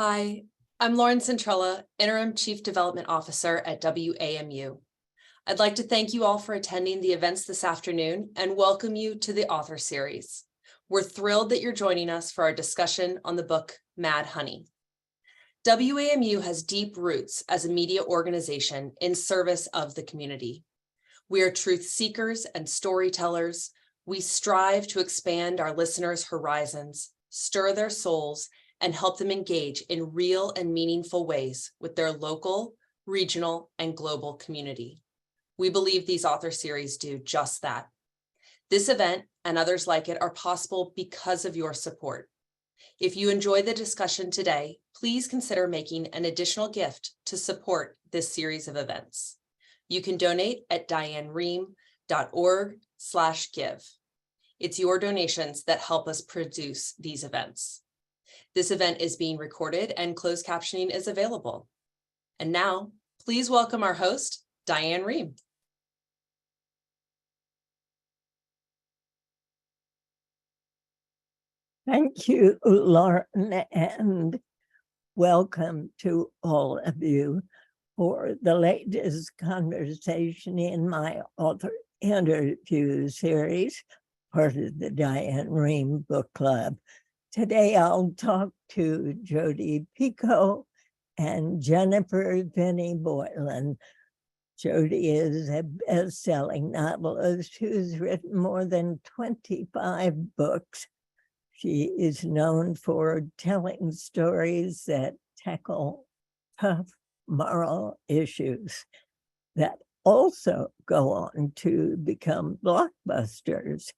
Hi, I'm Lauren Centrella, Interim Chief Development Officer at WAMU. I'd like to thank you all for attending the events this afternoon and welcome you to the author series. We're thrilled that you're joining us for our discussion on the book Mad Honey. WAMU has deep roots as a media organization in service of the community. We are truth seekers and storytellers. We strive to expand our listeners' horizons, stir their souls, and help them engage in real and meaningful ways with their local, regional, and global community. We believe these author series do just that. This event and others like it are possible because of your support. If you enjoy the discussion today, please consider making an additional gift to support this series of events. You can donate at dianerehm.org/give. It's your donations that help us produce these events. This event is being recorded and closed captioning is available. And now, please welcome our host, Diane Rehm. Thank you, Lauren, and welcome to all of you for the latest conversation in my author interview series, part of the Diane Rehm Book Club. Today, I'll talk to Jodi Picoult and Jennifer Finney Boylan. Jodi is a best-selling novelist who's written more than 25 books. She is known for telling stories that tackle tough moral issues that also go on to become blockbusters.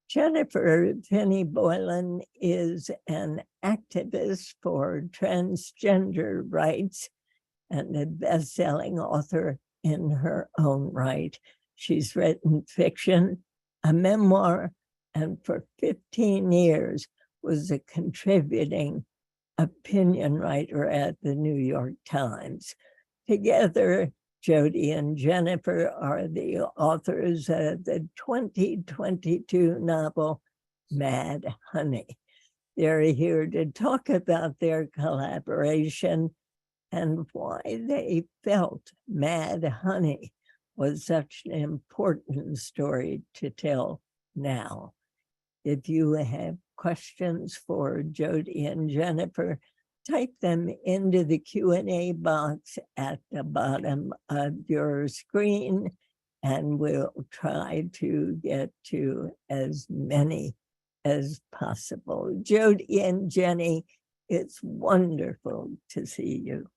Jennifer Finney Boylan is an activist for transgender rights and a best-selling author in her own right. She's written fiction, a memoir, and for 15 years was a contributing opinion writer at the New York Times. Together, Jodi and Jennifer are the authors of the 2022 novel, Mad Honey. They're here to talk about their collaboration and why they felt Mad Honey was such an important story to tell now. If you have questions for Jodi and Jennifer, type them into the Q&A box at the bottom of your screen, and we'll try to get to as many as possible. Jodi and Jenny, it's wonderful to see you.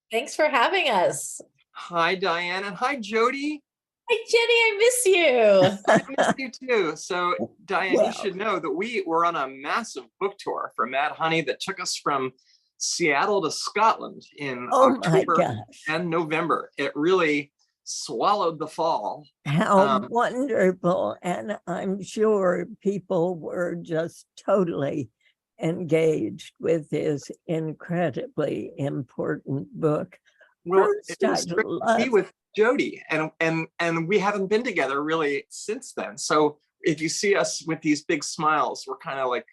Thanks for having us. Hi, Diane, and hi, Jodi. Hi, Jenny, I miss you. I miss you too. So, Diane, you should know that we were on a massive book tour for Mad Honey that took us from Seattle to Scotland in October and November. It really swallowed the fall. How wonderful. And I'm sure people were just totally engaged with this incredibly important book. Well, it was great to be with Jodi, and we haven't been together really since then. So if you see us with these big smiles, we're kind of like,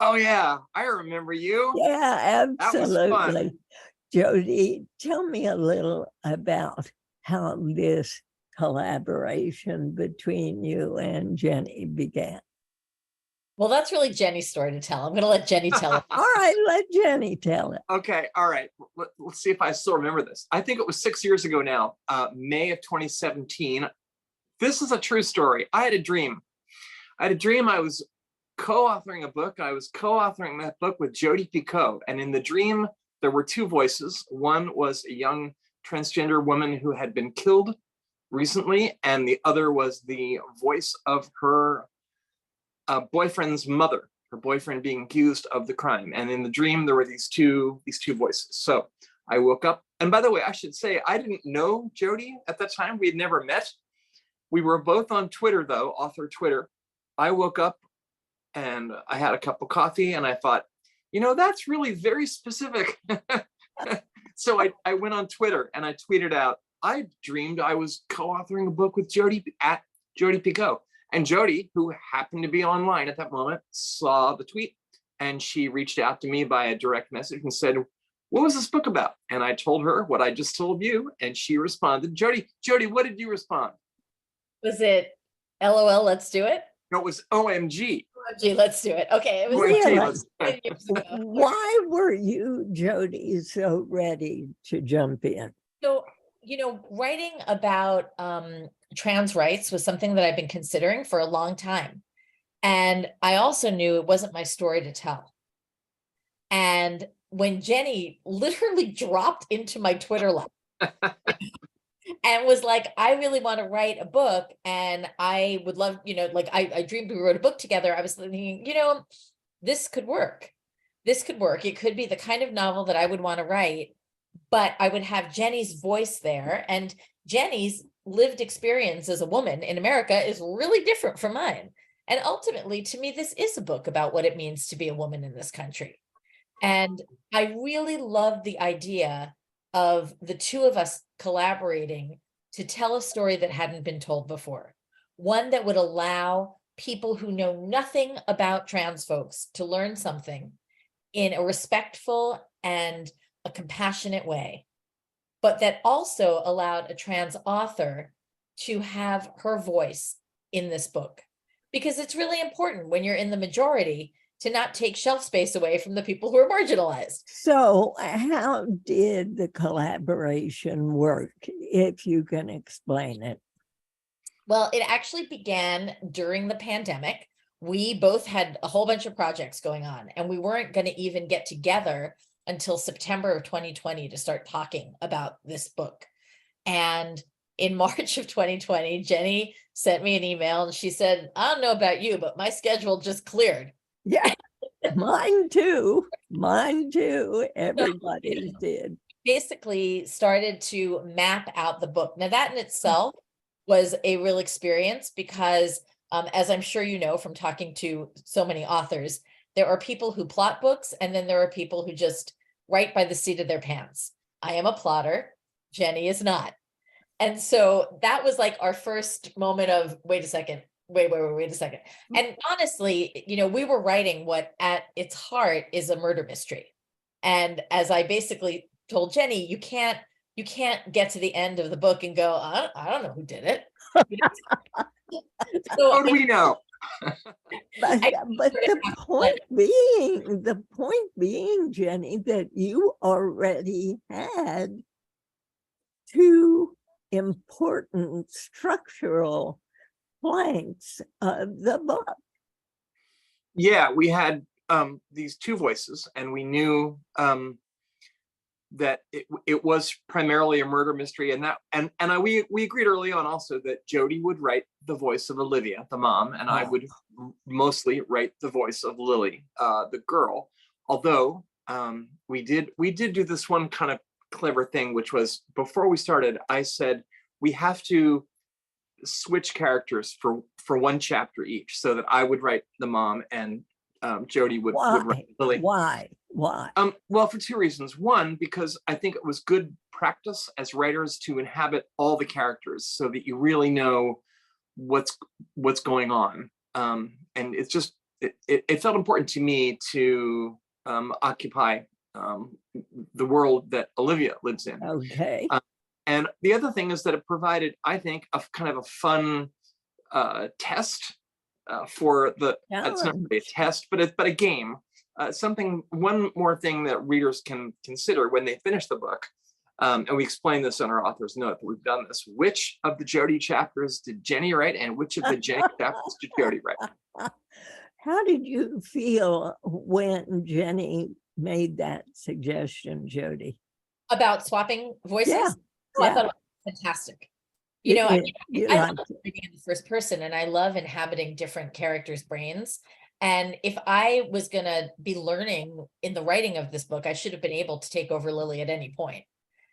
oh yeah, I remember you. Yeah, absolutely. That was fun. Jodi, tell me a little about how this collaboration between you and Jenny began. Well, that's really Jenny's story to tell. I'm going to let Jenny tell it. All right, let Jenny tell it. Okay, all right. Let's see if I still remember this. I think it was 6 years ago now, May of 2017. This is a true story. I had a dream. I was co-authoring a book. I was co-authoring that book with Jodi Picoult. And in the dream, there were two voices. One was a young transgender woman who had been killed recently, and the other was the voice of her boyfriend's mother, her boyfriend being accused of the crime. And in the dream, there were these two voices. So I woke up, and by the way, I should say, I didn't know Jodi at that time. We had never met. We were both on Twitter though, author Twitter. I woke up and I had a cup of coffee and I thought, that's really very specific. So I went on Twitter and I tweeted out, I dreamed I was co-authoring a book with Jodi at Jodi Picoult. And Jodi, who happened to be online at that moment, saw the tweet and she reached out to me by a direct message and said, what was this book about? And I told her what I just told you, and she responded, Jodi, what did you respond? Was it LOL, let's do it? No, it was OMG. OMG, let's do it. Okay, it was Really? let's- 10 years ago. Why were you, Jodi, so ready to jump in? So, writing about trans rights was something that I've been considering for a long time. And I also knew it wasn't my story to tell. And when Jenny literally dropped into my Twitter live and was like, I really want to write a book and I would love, I dreamed we wrote a book together. I was thinking, this could work. This could work. It could be the kind of novel that I would want to write, but I would have Jenny's voice there. And Jenny's lived experience as a woman in America is really different from mine. And ultimately, to me, this is a book about what it means to be a woman in this country. And I really love the idea of the two of us collaborating to tell a story that hadn't been told before. One that would allow people who know nothing about trans folks to learn something in a respectful and a compassionate way, but that also allowed a trans author to have her voice in this book. Because it's really important when you're in the majority to not take shelf space away from the people who are marginalized. So how did the collaboration work, if you can explain it? Well, it actually began during the pandemic. We both had a whole bunch of projects going on, and we weren't going to even get together until September of 2020 to start talking about this book. And in March of 2020, Jenny sent me an email and she said, I don't know about you, but my schedule just cleared. Yeah, mine too. Everybody did. Basically started to map out the book. Now that in itself was a real experience because as I'm sure you know from talking to so many authors, there are people who plot books and then there are people who just write by the seat of their pants. I am a plotter. Jenny is not. And so that was like our first moment of, wait a second. And honestly, we were writing what at its heart is a murder mystery. And as I basically told Jenny, you can't get to the end of the book and go, I don't know who did it. So How do we know? But the point being, Jenny, that you already had two important structural planks of the book. Yeah, we had these two voices, and we knew that it was primarily a murder mystery, and we agreed early on also that Jodi would write the voice of Olivia, the mom, and I would mostly write the voice of Lily, the girl. Although we did do this one kind of clever thing, which was before we started, I said we have to switch characters for one chapter each, so that I would write the mom and Jodi would write Lily. Why? Well, for two reasons. One, because I think it was good practice as writers to inhabit all the characters so that you really know what's going on. And it's just it felt important to me to occupy the world that Olivia lives in. Okay. And the other thing is that it provided, I think, a kind of a fun test for the. It's not really a test, but a game. One more thing that readers can consider when they finish the book, and we explain this in our author's note that we've done this. Which of the Jodi chapters did Jenny write, and which of the Jenny chapters did Jodi write? How did you feel when Jenny made that suggestion, Jodi? About swapping voices? Yeah. I thought it was fantastic. I love reading in the first person, and I love inhabiting different characters' brains. And if I was going to be learning in the writing of this book, I should have been able to take over Lily at any point.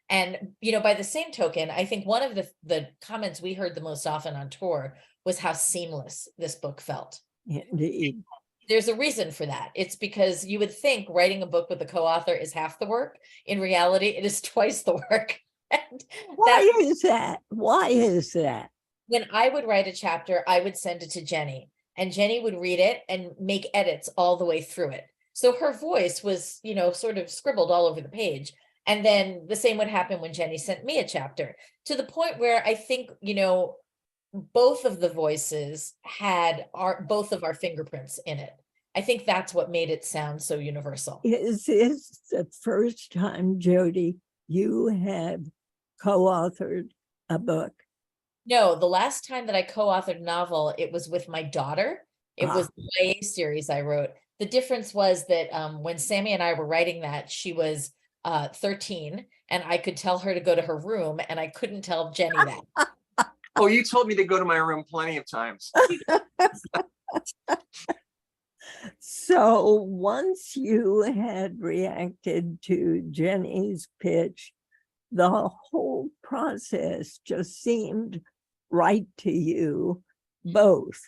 And, by the same token, I think one of the comments we heard the most often on tour was how seamless this book felt. Indeed. There's a reason for that. It's because you would think writing a book with a co-author is half the work. In reality, it is twice the work. Why is that? When I would write a chapter, I would send it to Jenny, and Jenny would read it and make edits all the way through it. So her voice was, sort of scribbled all over the page. And then the same would happen when Jenny sent me a chapter, to the point where I think, both of the voices had both of our fingerprints in it. I think that's what made it sound so universal. Is this the first time, Jodi, you have co-authored a book? No, the last time that I co-authored a novel, it was with my daughter. It was the YA series I wrote. The difference was that when Sammy and I were writing that, she was 13, and I could tell her to go to her room, and I couldn't tell Jenny that. Oh, you told me to go to my room plenty of times. So once you had reacted to Jenny's pitch, the whole process just seemed right to you both.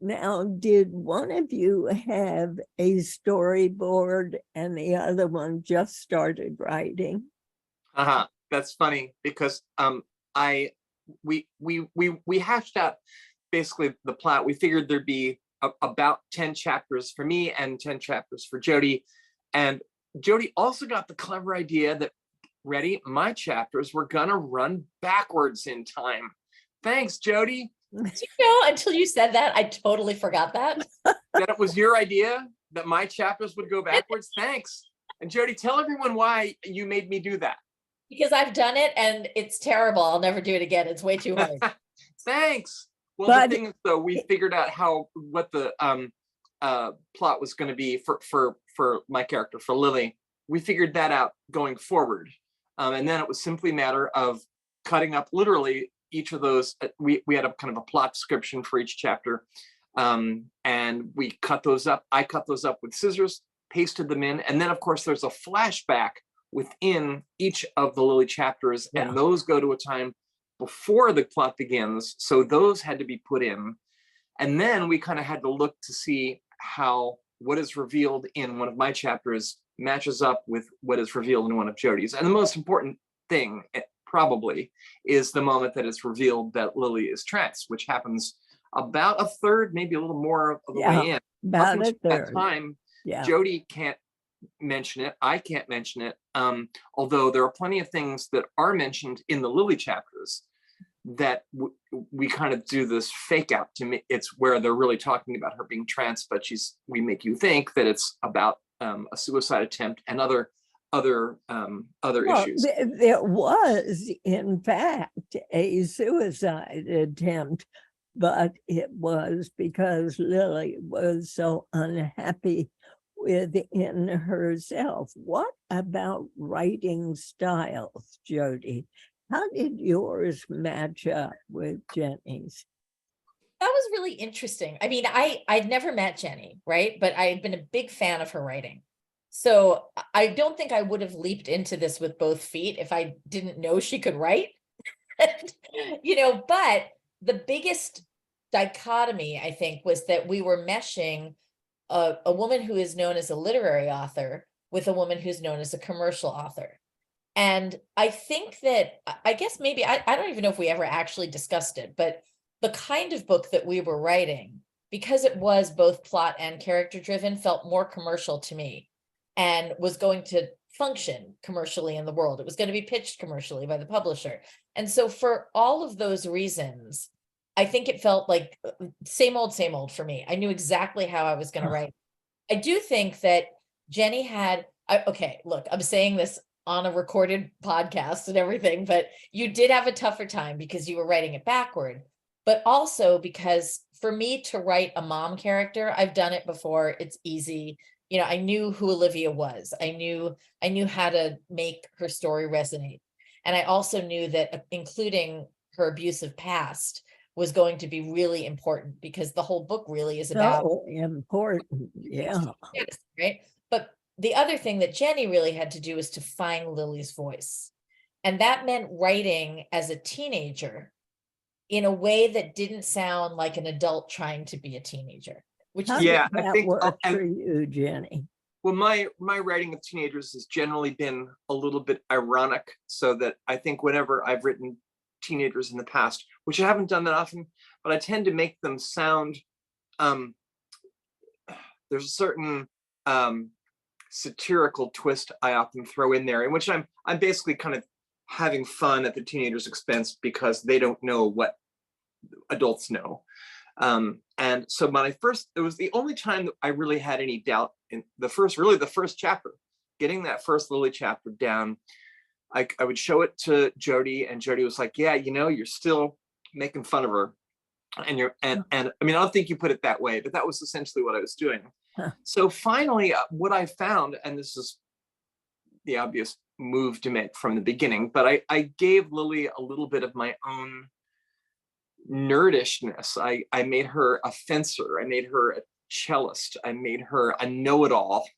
Now, did one of you have a storyboard and the other one just started writing? That's funny, because we hashed out basically the plot. We figured there'd be about 10 chapters for me and 10 chapters for Jodi. And Jodi also got the clever idea that, ready, my chapters were gonna run backwards in time. Thanks, Jodi. Until you said that, I totally forgot that. That it was your idea that my chapters would go backwards. Thanks. And Jodi, tell everyone why you made me do that. Because I've done it and it's terrible. I'll never do it again. It's way too hard. Thanks. Well, But the thing is, though, we figured out what the plot was going to be for my character, for Lily. We figured that out going forward, and then it was simply a matter of cutting up literally each of those. We had a kind of a plot description for each chapter, and we cut those up. I cut those up with scissors, pasted them in, and then of course there's a flashback within each of the Lily chapters, and those go to a time before the plot begins. So those had to be put in. And then we kind of had to look to see how what is revealed in one of my chapters matches up with what is revealed in one of Jodi's. And the most important thing probably is the moment that it's revealed that Lily is trans, which happens about a third, maybe a little more of the way in. About Up a until that third. time, Jodi can't mention it. I can't mention it. Although there are plenty of things that are mentioned in the Lily chapters that we kind of do this fake out. To me, it's where they're really talking about her being trans, but we make you think that it's about a suicide attempt and other issues. There was, in fact, a suicide attempt, but it was because Lily was so unhappy within herself. What about writing styles, Jodi? How did yours match up with Jenny's? That was really interesting. I mean, I'd never met Jenny, right? But I had been a big fan of her writing. So I don't think I would have leaped into this with both feet if I didn't know she could write. But the biggest dichotomy, I think, was that we were meshing a woman who is known as a literary author with a woman who's known as a commercial author. And I think that, I guess maybe, I don't even know if we ever actually discussed it, but the kind of book that we were writing, because it was both plot and character driven, felt more commercial to me and was going to function commercially in the world. It was going to be pitched commercially by the publisher. And so for all of those reasons, I think it felt like same old for me. I knew exactly how I was going to write. I do think that Jenny had, okay, look, I'm saying this on a recorded podcast and everything, but you did have a tougher time because you were writing it backward, but also because for me to write a mom character, I've done it before. It's easy. I knew who Olivia was. I knew how to make her story resonate. And I also knew that including her abusive past was going to be really important because the whole book really is about important. Yeah. Yes, right. But the other thing that Jenny really had to do is to find Lily's voice. And that meant writing as a teenager in a way that didn't sound like an adult trying to be a teenager. Which How is did I that think work for you, Jenny? Well, my writing of teenagers has generally been a little bit ironic, so that I think whenever I've written teenagers in the past, which I haven't done that often, but I tend to make them sound, there's a certain satirical twist I often throw in there, in which I'm basically kind of having fun at the teenagers' expense because they don't know what adults know. And so it was the only time that I really had any doubt in the first chapter, getting that first Lily chapter down. I would show it to Jodi, and Jodi was like, yeah, you're still making fun of her. And I mean, I don't think you put it that way, but that was essentially what I was doing. Huh. So finally, what I found, and this is the obvious move to make from the beginning, but I gave Lily a little bit of my own nerdishness. I made her a fencer. I made her a cellist. I made her a know-it-all.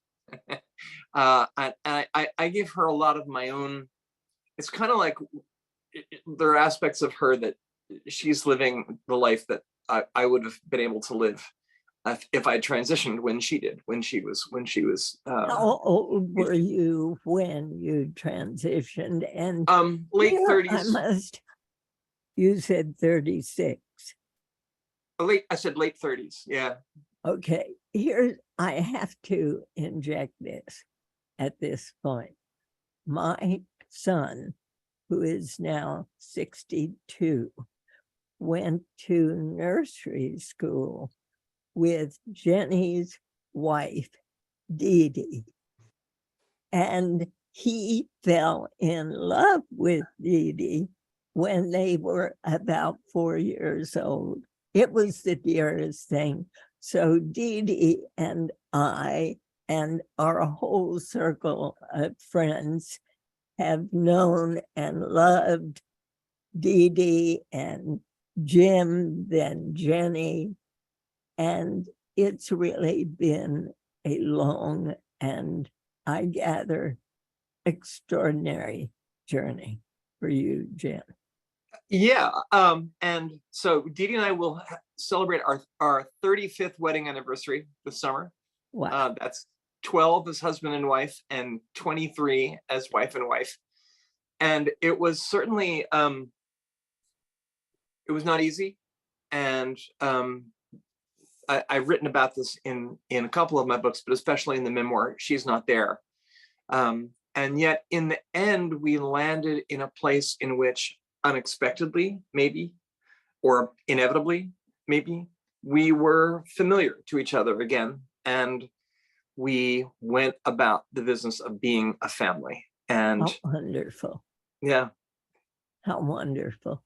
And I gave her a lot of my own. It's kind of like there are aspects of her that she's living the life that I would have been able to live if I transitioned when she did, when she was How old were you when you transitioned? And late here 30s. You said 36. I said late 30s. Yeah. Okay, here I have to inject this at this point. My son, who is now 62, went to nursery school with Jenny's wife, Dee Dee. And he fell in love with Dee Dee when they were about 4 years old. It was the dearest thing. So Dee Dee and I and our whole circle of friends have known and loved Dee Dee and Jim, then Jenny. And it's really been a long and, I gather, extraordinary journey for you, Jim. Yeah. And so Dee Dee and I will celebrate our 35th wedding anniversary this summer. Wow. That's 12 as husband and wife and 23 as wife and wife. And it was certainly, it was not easy. And I've written about this in a couple of my books, but especially in the memoir, She's Not There. And yet in the end, we landed in a place in which unexpectedly, maybe, or inevitably, maybe, we were familiar to each other again. And we went about the business of being a family. And how wonderful. Yeah. How wonderful.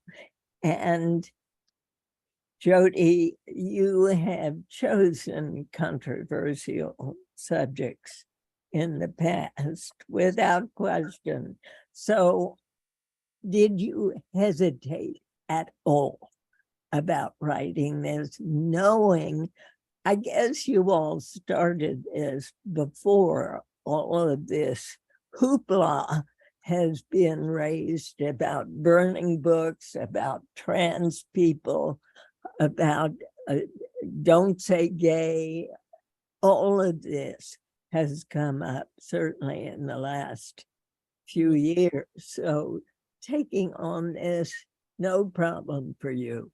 And Jodi, you have chosen controversial subjects in the past without question. So did you hesitate at all about writing this, knowing, I guess you all started this before all of this hoopla has been raised about burning books, about trans people, about don't say gay. All of this has come up certainly in the last few years. So taking on this, no problem for you.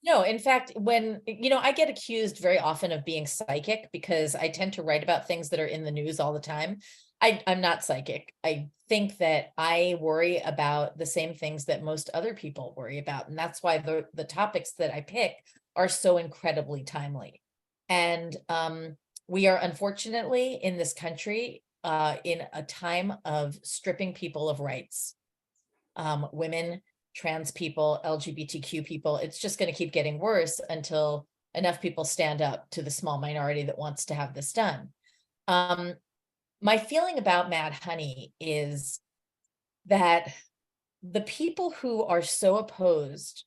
No, in fact, when, I get accused very often of being psychic because I tend to write about things that are in the news all the time. I'm not psychic. I think that I worry about the same things that most other people worry about. And that's why the topics that I pick are so incredibly timely. And we are unfortunately in this country in a time of stripping people of rights. Women, trans people, LGBTQ people, it's just going to keep getting worse until enough people stand up to the small minority that wants to have this done. My feeling about Mad Honey is that the people who are so opposed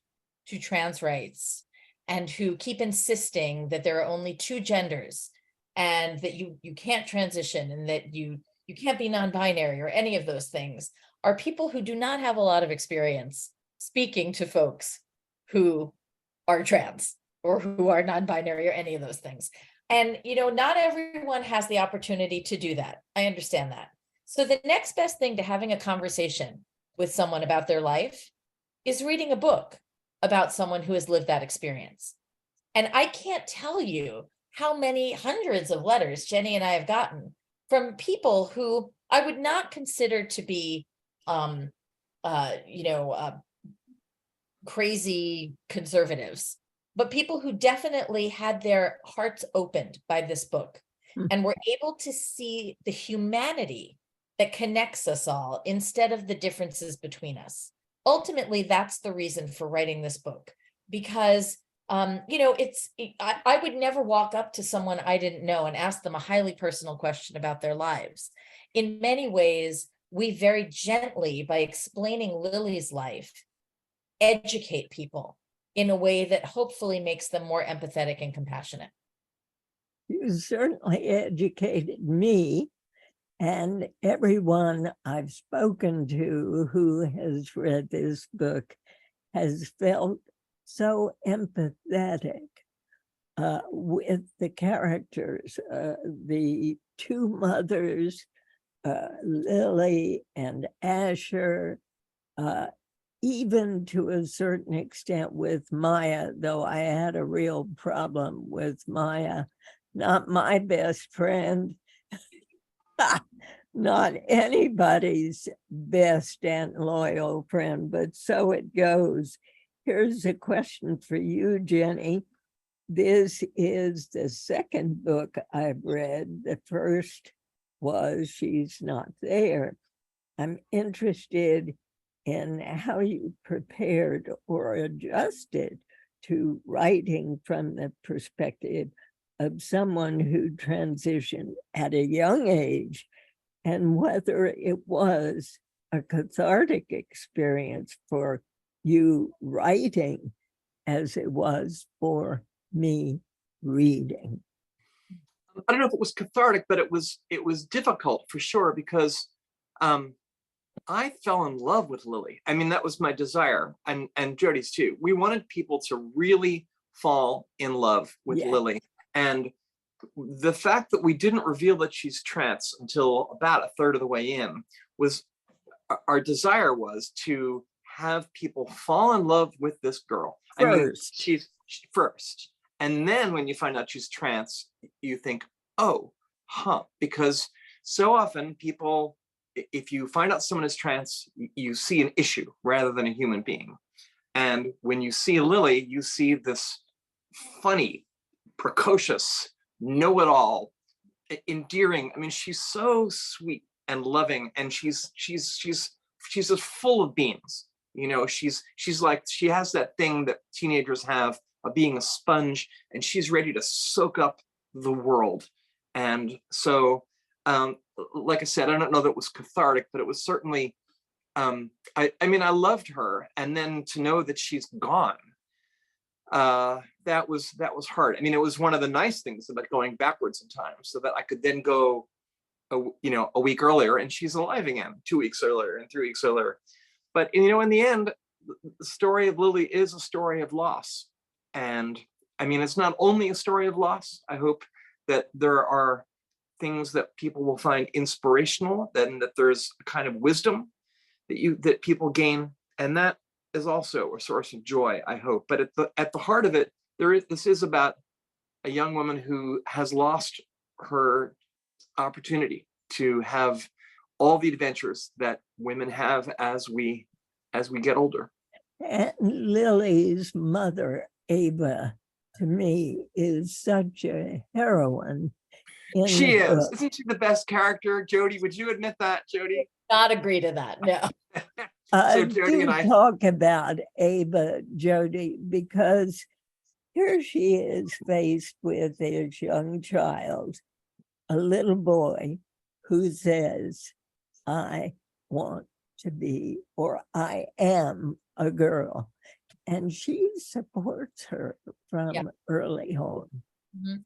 to trans rights and who keep insisting that there are only two genders and that you can't transition and that you can't be non-binary or any of those things are people who do not have a lot of experience speaking to folks who are trans or who are non-binary or any of those things. And, not everyone has the opportunity to do that. I understand that. So the next best thing to having a conversation with someone about their life is reading a book about someone who has lived that experience. And I can't tell you how many hundreds of letters Jenny and I have gotten from people who I would not consider to be, crazy conservatives, but people who definitely had their hearts opened by this book and were able to see the humanity that connects us all instead of the differences between us. Ultimately, that's the reason for writing this book, because I would never walk up to someone I didn't know and ask them a highly personal question about their lives. In many ways, we very gently, by explaining Lily's life, educate people in a way that hopefully makes them more empathetic and compassionate. You certainly educated me and everyone I've spoken to who has read this book has felt so empathetic with the characters, the two mothers, Lily and Asher, even to a certain extent with Maya, though I had a real problem with Maya, not my best friend, not anybody's best and loyal friend, but so it goes. Here's a question for you, Jenny. This is the second book I've read. The first was She's Not There. I'm interested in how you prepared or adjusted to writing from the perspective of someone who transitioned at a young age, and whether it was a cathartic experience for you writing as it was for me reading. I don't know if it was cathartic, but it was difficult for sure, because I fell in love with Lily. I mean, that was my desire, and Jodi's too. We wanted people to really fall in love with Lily. And the fact that we didn't reveal that she's trans until about a third of the way in was, our desire was to have people fall in love with this girl. First. I mean, she's first. And then when you find out she's trans, you think, oh, because so often people, if you find out someone is trans, you see an issue rather than a human being. And when you see Lily, you see this funny, precocious, know-it-all, endearing. I mean, she's so sweet and loving, and she's just full of beans. You know, she's like, she has that thing that teenagers have of being a sponge, and she's ready to soak up the world. And so, like I said, I don't know that it was cathartic, but it was certainly, I mean, I loved her, and then to know that she's gone, that was hard. I mean, it was one of the nice things about going backwards in time, so that I could then go, a week earlier, and she's alive again, 2 weeks earlier, and 3 weeks earlier. But in the end, the story of Lily is a story of loss. And I mean, it's not only a story of loss. I hope that there are things that people will find inspirational, then that there's a kind of wisdom that people gain, and that is also a source of joy, I hope. But at the heart of it, this is about a young woman who has lost her opportunity to have all the adventures that women have as we get older. And Lily's mother, Ava, to me, is such a heroine. She is. Isn't she the best character? Jodi, would you admit that, Jodi? Not agree to that, no. So Jodi and I talk about Ava, Jodi, because here she is faced with this young child, a little boy who says, I want to be, or I am a girl. And she supports her from early on.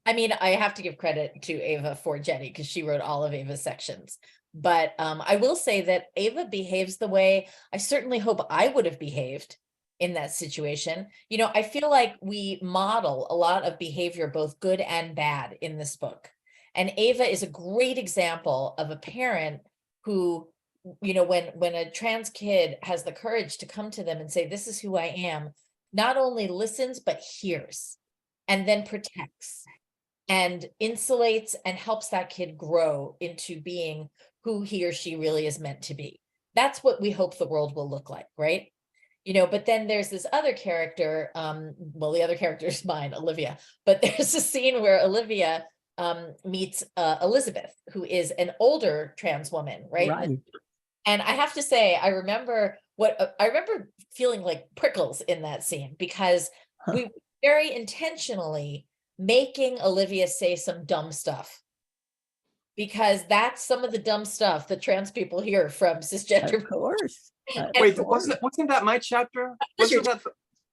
I mean, I have to give credit to Ava for Jenny, because she wrote all of Ava's sections. But I will say that Ava behaves the way I certainly hope I would have behaved in that situation. I feel like we model a lot of behavior, both good and bad, in this book. And Ava is a great example of a parent who, when a trans kid has the courage to come to them and say, this is who I am, not only listens, but hears, and then protects. and insulates and helps that kid grow into being who he or she really is meant to be. That's what we hope the world will look like, right? You know, but then there's this other character, well, the other character is mine, Olivia, but there's a scene where Olivia meets Elizabeth, who is an older trans woman, right? Right. And I have to say, I remember feeling like prickles in that scene, because we very intentionally making Olivia say some dumb stuff, because that's some of the dumb stuff that trans people hear from cisgender. Of course. Wait, wasn't that my chapter? Wasn't that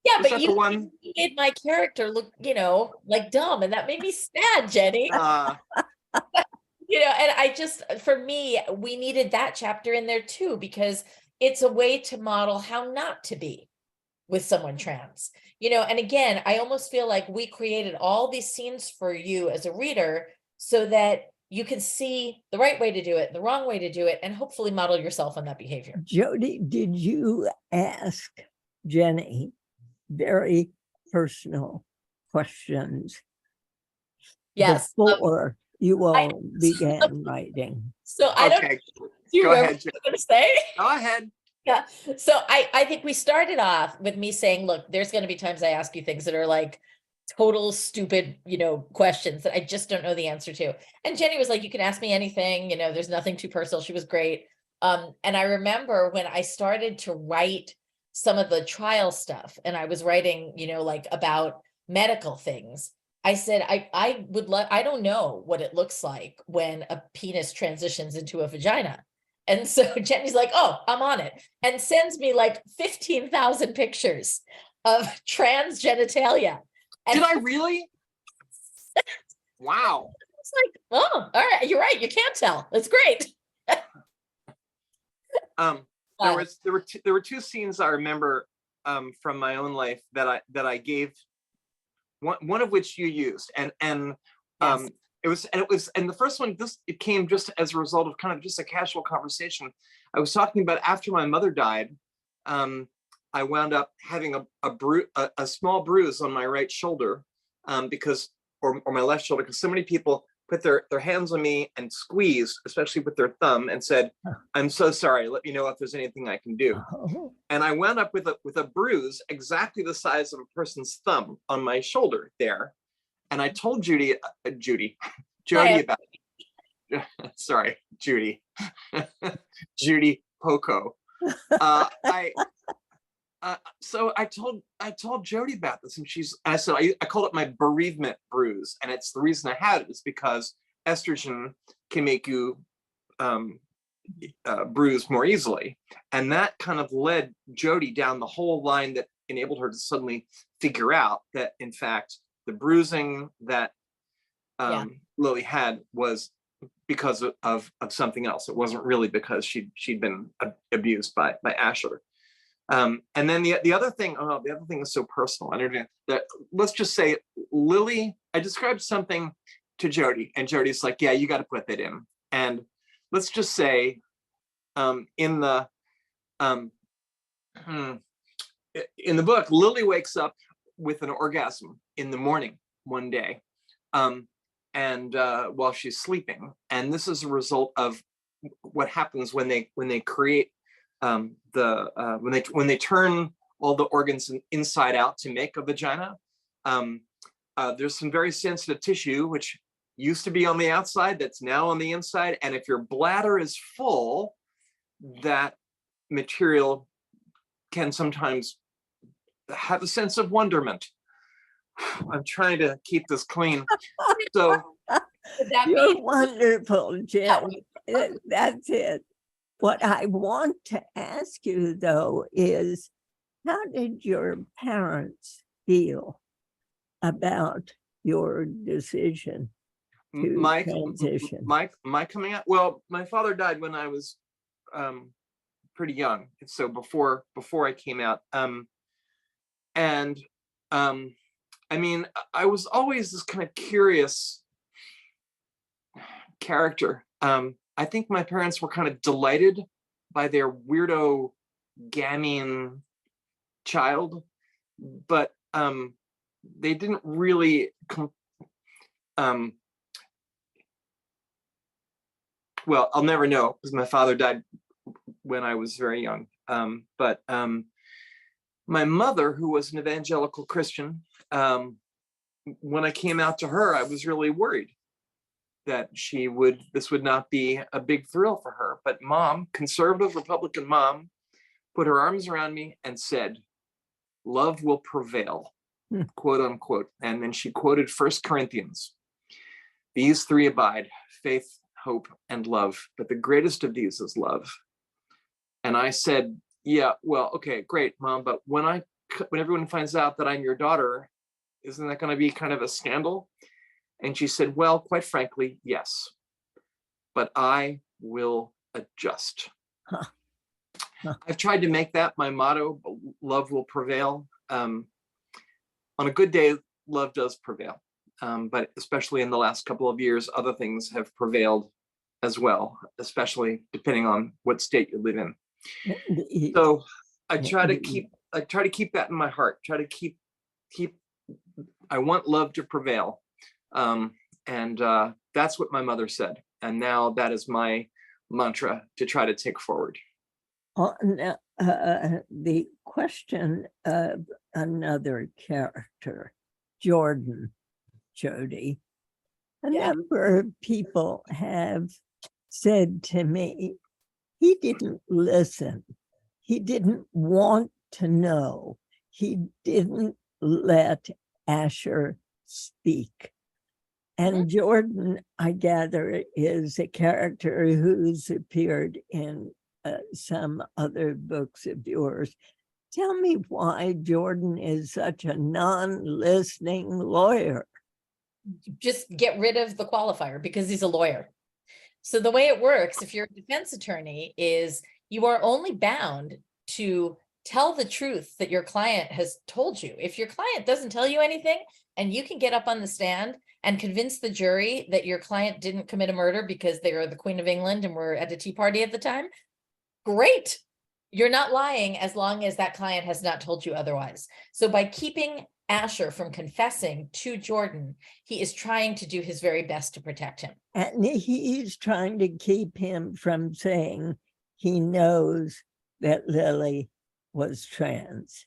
Yeah, was but that you the one? made my character look, you know, like dumb, and that made me sad, Jenny. You know, and I just, for me, we needed that chapter in there too, because it's a way to model how not to be with someone trans. You know, and again, I almost feel like we created all these scenes for you as a reader so that you can see the right way to do it, the wrong way to do it, and hopefully model yourself on that behavior. Jodi, did you ask Jenny very personal questions Yes. before you all began writing? So I don't, Okay, do you go remember ahead, what I was going to say? go ahead. Yeah. So I think we started off with me saying, look, there's going to be times I ask you things that are like total stupid, you know, questions that I just don't know the answer to. And Jenny was like, you can ask me anything, you know, there's nothing too personal. She was great. And I remember when I started to write some of the trial stuff, and I was writing, you know, like about medical things, I said, I would love, I don't know what it looks like when a penis transitions into a vagina. And so Jenny's like, oh, I'm on it, and sends me like 15,000 pictures of trans genitalia. And Did I really? Wow. it's like, oh, all right, you're right. You can't tell. That's great. There were two scenes I remember from my own life that I gave, one of which you used, and Yes. and the first one, it came just as a result of kind of just a casual conversation. I was talking about after my mother died, I wound up having a small bruise on my right shoulder, because or my left shoulder, because so many people put their hands on me and squeezed, especially with their thumb, and said, "I'm so sorry. Let me know if there's anything I can do." Oh, And I wound up with a bruise exactly the size of a person's thumb on my shoulder there. And I told Jodi about it. Sorry, Judy. Jodi Picoult. So I told Jodi about this, and I said, I called it my bereavement bruise. And it's the reason I had it is because estrogen can make you bruise more easily. And that kind of led Jodi down the whole line that enabled her to suddenly figure out that, in fact, the bruising that Lily had was because of something else. It wasn't really because she'd been abused by Asher. And then the other thing, the other thing is so personal. That let's just say Lily, I described something to Jodi, and Jodi's like, yeah, you got to put that in. And let's just say in the book, Lily wakes up with an orgasm in the morning one day, and while she's sleeping, and this is a result of what happens when they create when they turn all the organs inside out to make a vagina. There's some very sensitive tissue which used to be on the outside that's now on the inside, and if your bladder is full, that material can sometimes have a sense of wonderment. I'm trying to keep this clean. So you're wonderful, Jen. That's it. What I want to ask you, though, is how did your parents feel about your decision to transition? My coming out? Well, my father died when I was pretty young, so before I came out. I mean, I was always this kind of curious character. I think my parents were kind of delighted by their weirdo gamine child, but they didn't really well, I'll never know because my father died when I was very young. But my mother, who was an evangelical Christian, when I came out to her, I was really worried that this would not be a big thrill for her. But mom, conservative Republican mom, put her arms around me and said, love will prevail, quote unquote. And then she quoted 1 Corinthians. These three abide, faith, hope, and love. But the greatest of these is love. And I said, yeah, well, okay, great, mom. But when everyone finds out that I'm your daughter, isn't that going to be kind of a scandal? And she said, well, quite frankly, yes, but I will adjust. Huh. Huh. I've tried to make that my motto, love will prevail. On a good day, love does prevail. But especially in the last couple of years, other things have prevailed as well, especially depending on what state you live in. So I try to keep that in my heart, I want love to prevail. And that's what my mother said. And now that is my mantra to try to take forward. On the question of another character, Jordan, Jodi, a number of people have said to me, he didn't listen. He didn't want to know. He didn't let Asher speak. And Jordan, I gather, is a character who's appeared in some other books of yours. Tell me why Jordan is such a non-listening lawyer. Just get rid of the qualifier because he's a lawyer. So the way it works, if you're a defense attorney, is you are only bound to tell the truth that your client has told you. If your client doesn't tell you anything and you can get up on the stand and convince the jury that your client didn't commit a murder because they are the Queen of England and were at a tea party at the time, great. You're not lying as long as that client has not told you otherwise. So by keeping Asher from confessing to Jordan, he is trying to do his very best to protect him. And he's trying to keep him from saying he knows that Lily was trans.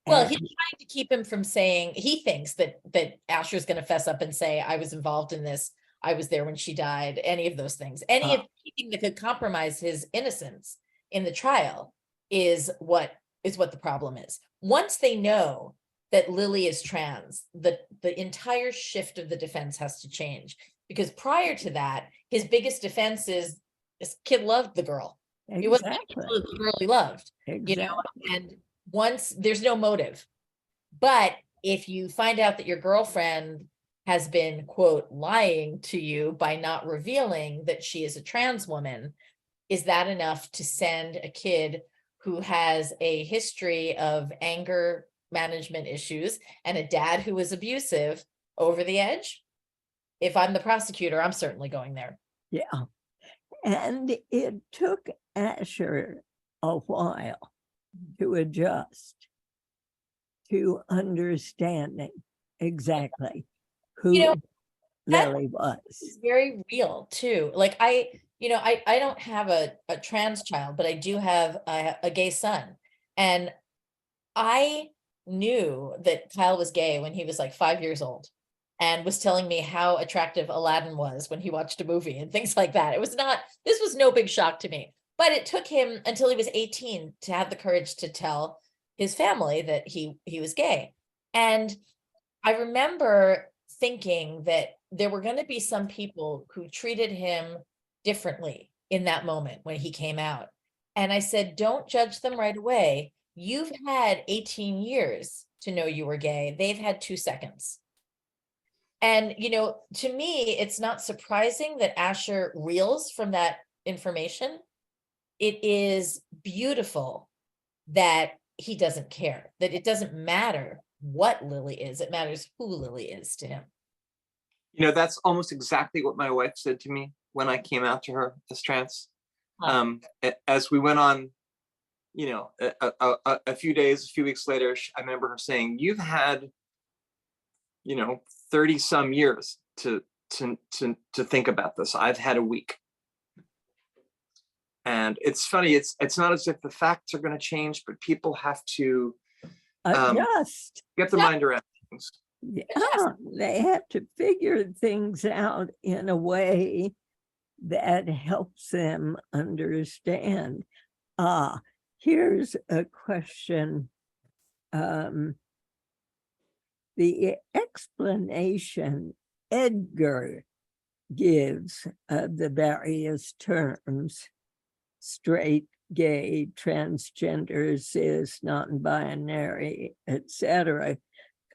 Well, he's trying to keep him from saying, he thinks that Asher's going to fess up and say, I was involved in this. I was there when she died, any of those things. Anything that could compromise his innocence in the trial is what the problem is. Once they know that Lily is trans, the entire shift of the defense has to change. Because prior to that, his biggest defense is this kid loved the girl. Exactly. He wasn't the girl he loved, Exactly. you know, and once there's no motive. But if you find out that your girlfriend has been, quote, lying to you by not revealing that she is a trans woman, is that enough to send a kid who has a history of anger management issues and a dad who was abusive over the edge? If I'm the prosecutor, I'm certainly going there. Yeah. And it took Asher a while to adjust to understanding exactly who Lily was. It's very real too. Like I don't have a trans child, but I do have a gay son. And I knew that Kyle was gay when he was like 5 years old and was telling me how attractive Aladdin was when he watched a movie and things like that. This was no big shock to me, but it took him until he was 18 to have the courage to tell his family that he was gay. And I remember thinking that there were going to be some people who treated him differently in that moment when he came out. And I said, don't judge them right away. You've had 18 years to know you were gay. They've had 2 seconds. And, to me, it's not surprising that Asher reels from that information. It is beautiful that he doesn't care, that it doesn't matter what Lily is. It matters who Lily is to him. That's almost exactly what my wife said to me when I came out to her as trans. As we went on, a few weeks later, I remember her saying, you've had, 30 some years to think about this. I've had a week. And it's funny, it's not as if the facts are going to change, but people have to Adjust. get their mind around things. Yeah, they have to figure things out in a way that helps them understand. Here's a question. The explanation Edgar gives of the various terms, straight, gay, transgender, cis, non-binary, etc.,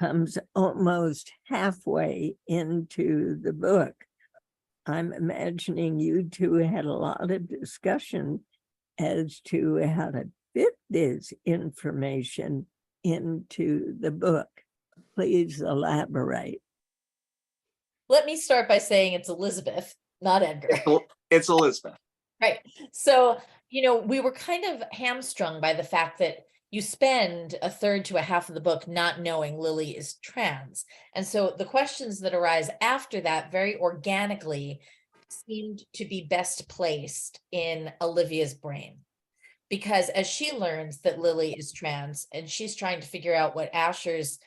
comes almost halfway into the book. I'm imagining you two had a lot of discussion as to how to fit this information into the book. Please elaborate. Let me start by saying it's Elizabeth, not Edgar. It's Elizabeth. Right. So, we were kind of hamstrung by the fact that you spend a third to a half of the book not knowing Lily is trans. And so the questions that arise after that very organically seemed to be best placed in Olivia's brain. Because as she learns that Lily is trans and she's trying to figure out what Asher's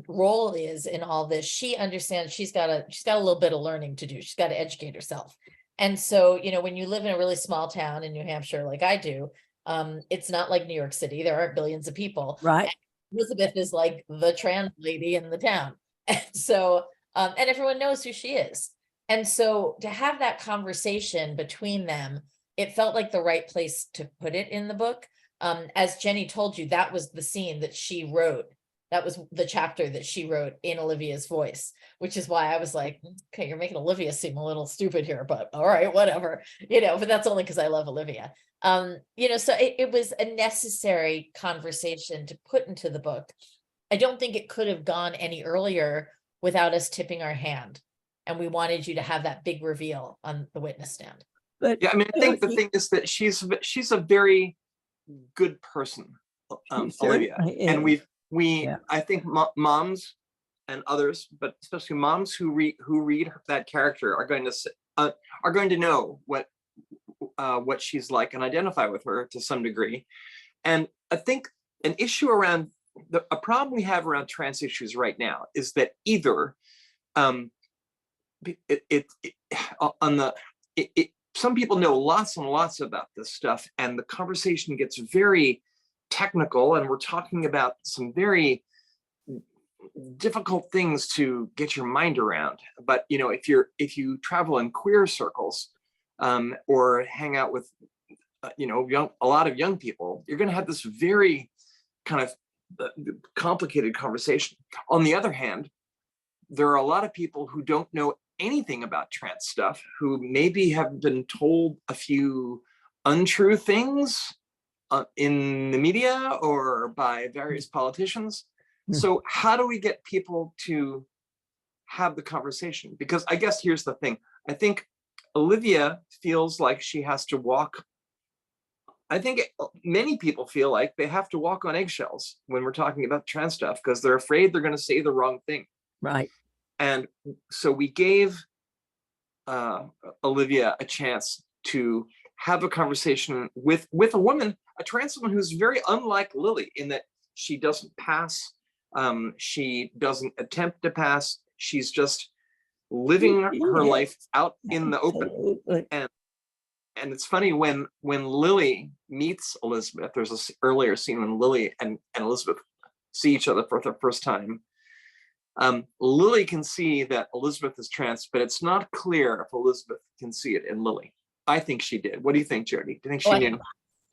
role is in all this, she understands she's got a little bit of learning to do. She's got to educate herself. And so, when you live in a really small town in New Hampshire, like I do, it's not like New York City. There aren't billions of people. Right. And Elizabeth is like the trans lady in the town. And so, and everyone knows who she is. And so to have that conversation between them, it felt like the right place to put it in the book. As Jenny told you, that was the scene that she wrote. That was the chapter that she wrote in Olivia's voice, which is why I was like, okay, you're making Olivia seem a little stupid here, but all right, whatever, but that's only because I love Olivia. So it was a necessary conversation to put into the book. I don't think it could have gone any earlier without us tipping our hand. And we wanted you to have that big reveal on the witness stand. But yeah, I mean, I think the thing is that she's a very good person, Olivia, and I think moms and others, but especially moms who read that character are going to know what she's like and identify with her to some degree. And I think an issue around a problem we have around trans issues right now is that either some people know lots and lots about this stuff, and the conversation gets very technical, and we're talking about some very difficult things to get your mind around. But if you travel in queer circles or hang out with a lot of young people, you're going to have this very kind of complicated conversation. On the other hand, there are a lot of people who don't know anything about trans stuff, who maybe have been told a few untrue things in the media or by various politicians. So how do we get people to have the conversation? Because I guess here's the thing. I think Olivia feels like she has to walk. I think many people feel like they have to walk on eggshells when we're talking about trans stuff because they're afraid they're going to say the wrong thing. Right. And so we gave Olivia a chance to have a conversation with a woman, a trans woman who's very unlike Lily in that she doesn't pass, she doesn't attempt to pass, she's just living her life out in the open. And it's funny when Lily meets Elizabeth, there's this earlier scene when Lily and Elizabeth see each other for the first time. Lily can see that Elizabeth is trans, but it's not clear if Elizabeth can see it in Lily. I think she did. What do you think, Jodi? Do you think she knew?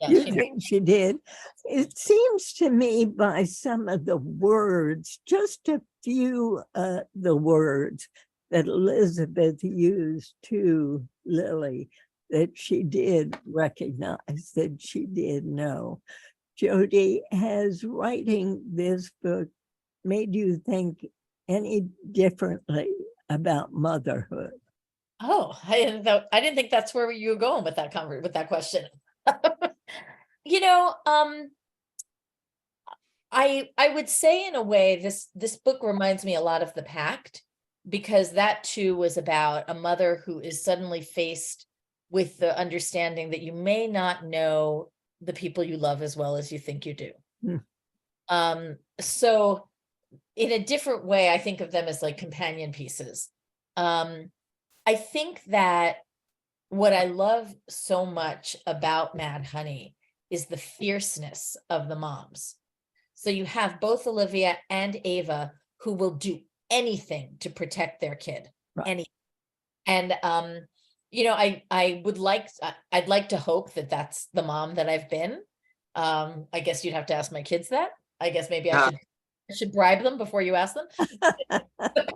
Yeah, You think she did? It seems to me by some of the words, just a few the words that Elizabeth used to Lily, that she did recognize, that she did know. Jodi, has writing this book made you think any differently about motherhood? Oh, I didn't think that's where you were going with that question. I would say in a way this book reminds me a lot of The Pact, because that too was about a mother who is suddenly faced with the understanding that you may not know the people you love as well as you think you do. So in a different way, I think of them as like companion pieces. I think that what I love so much about Mad Honey is the fierceness of the moms. So you have both Olivia and Ava who will do anything to protect their kid. Right. And I would like, I'd like to hope that that's the mom that I've been. I guess you'd have to ask my kids that. I guess maybe I should bribe them before you ask them. But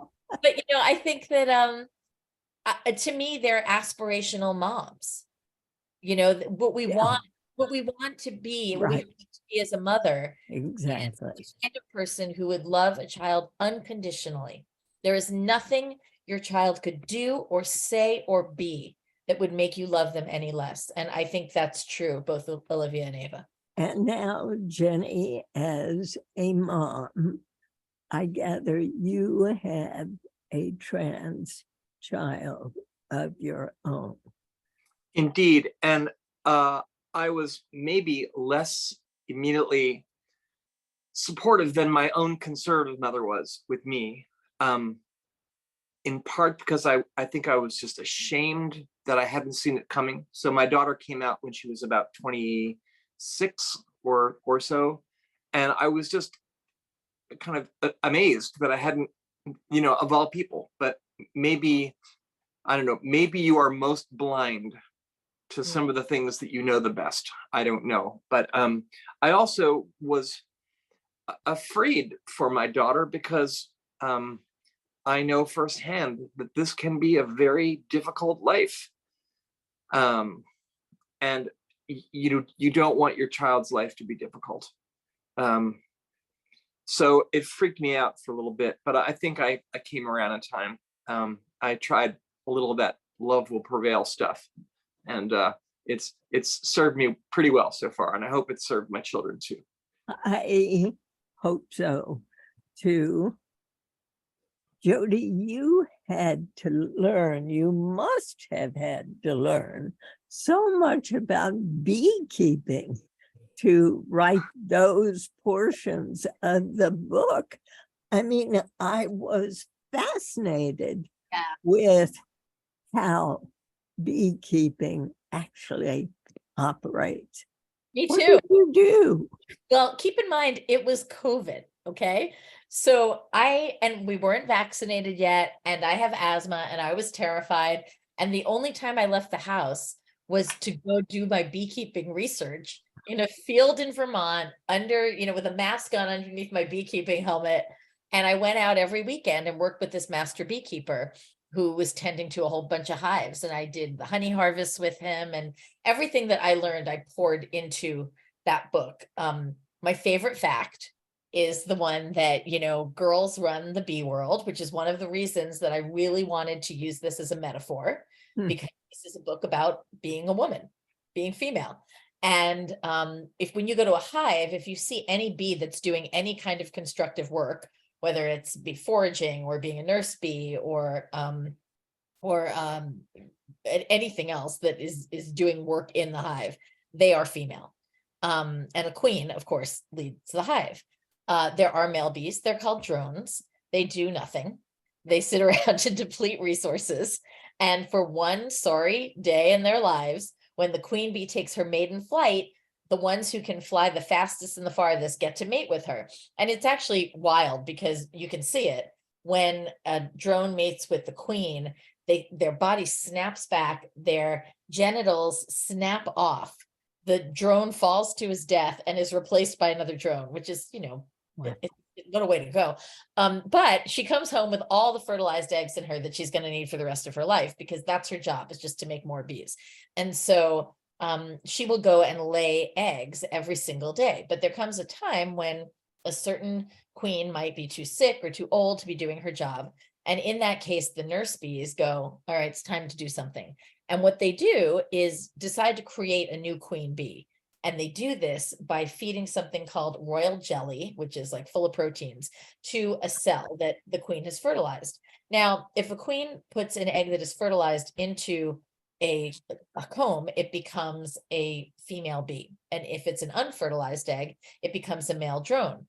I think that to me, they're aspirational moms. What we Yeah. want to be, what we Right. want to be as a mother, Exactly. is the kind of person who would love a child unconditionally. There is nothing your child could do or say or be that would make you love them any less. And I think that's true, both of Olivia and Ava. And now, Jenny, as a mom, I gather you have a trans child of your own. Indeed. And I was maybe less immediately supportive than my own conservative mother was with me, in part because I think I was just ashamed that I hadn't seen it coming. So my daughter came out when she was about 26 or so, and I was just kind of amazed that I hadn't, of all people. But maybe, I don't know, maybe you are most blind to some of the things that you know the best. I don't know. But I also was afraid for my daughter because I know firsthand that this can be a very difficult life. And you don't want your child's life to be difficult. So it freaked me out for a little bit, but I think I came around in time. I tried a little of that love will prevail stuff, and it's served me pretty well so far, and I hope it's served my children too. I hope so too. Jodi, you had to learn, you must have had to learn so much about beekeeping to write those portions of the book. I mean, I was fascinated with how beekeeping actually operates. Me What too. did you do? Well, keep in mind, it was COVID. Okay. So we weren't vaccinated yet, and I have asthma and I was terrified. And the only time I left the house was to go do my beekeeping research in a field in Vermont under, with a mask on underneath my beekeeping helmet. And I went out every weekend and worked with this master beekeeper who was tending to a whole bunch of hives. And I did the honey harvest with him, and everything that I learned, I poured into that book. My favorite fact is the one that, girls run the bee world, which is one of the reasons that I really wanted to use this as a metaphor, because this is a book about being a woman, being female. And when you go to a hive, if you see any bee that's doing any kind of constructive work, whether it's bee foraging or being a nurse bee or anything else that is doing work in the hive, they are female. And a queen, of course, leads the hive. There are male bees. They're called drones. They do nothing. They sit around to deplete resources. And for one sorry day in their lives, when the queen bee takes her maiden flight, the ones who can fly the fastest and the farthest get to mate with her. And it's actually wild because you can see it. When a drone mates with the queen, their body snaps back, their genitals snap off. The drone falls to his death and is replaced by another drone, which is, what a way to go. But she comes home with all the fertilized eggs in her that she's going to need for the rest of her life, because that's her job, is just to make more bees. And so she will go and lay eggs every single day. But there comes a time when a certain queen might be too sick or too old to be doing her job. And in that case, the nurse bees go, all right, it's time to do something. And what they do is decide to create a new queen bee. And they do this by feeding something called royal jelly, which is like full of proteins, to a cell that the queen has fertilized. Now, if a queen puts an egg that is fertilized into a comb, it becomes a female bee. And if it's an unfertilized egg, it becomes a male drone.